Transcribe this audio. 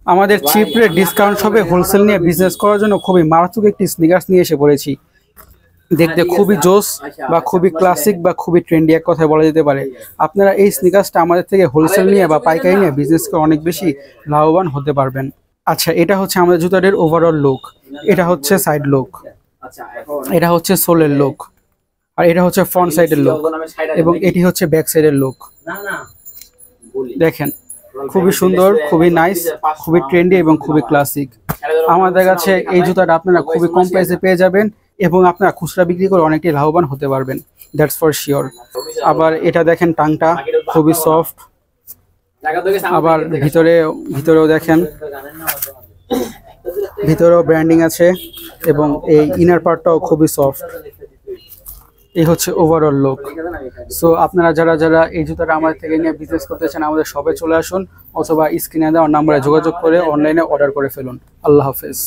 আমাদের chip rate discount শপে wholesale নিয়ে বিজনেস করার জন্য খুবই মারাত্মক একটি স্নিকার্স নিয়ে এসে পড়েছি। দেখতে খুবই জোস বা খুবই ক্লাসিক বা খুবই ট্রেন্ডি এক কথায় বলা যেতে পারে। আপনারা এই স্নিকার্সটা আমাদের থেকে হোলসেল নিয়ে বা পাইকারি নিয়ে বিজনেস করে অনেক বেশি লাভবান হতে পারবেন। আচ্ছা, এটা হচ্ছে আমাদের জুতাটির ওভারঅল লুক, এটা হচ্ছে সাইড লুক, এটা হচ্ছে সোলের লুক, আর এটা হচ্ছে ফ্রন্ট সাইডের লুক, এবং এটি হচ্ছে ব্যাক সাইডের লুক। দেখেন খুবই সুন্দর, খুবই নাইস, খুবই ট্রেন্ডি এবং খুবই ক্লাসিক। আমাদের কাছে এই জুতাটা আপনারা খুবই কম প্রাইসে পেয়ে যাবেন এবং আপনারা খুচরা বিক্রি করে অনেকটাই লাভবান হতে পারবেন, দ্যাটস ফর শিওর। আবার এটা দেখেন টাংটা খুবই সফট, আবার ভিতরেও দেখেন, ভিতরেও ব্র্যান্ডিং আছে এবং এই ইনার পার্টটাও খুবই সফট। এই হচ্ছে ওভারঅল লুক। সো আপনারা যারা এই জুতাটা আমাদের থেকে নিয়ে বিজনেস করতে চান আমাদের শপে চলে আসুন, অথবা স্ক্রিনে দেওয়া নাম্বারে যোগাযোগ করে অনলাইনে অর্ডার করে ফেলুন। আল্লাহ হাফেজ।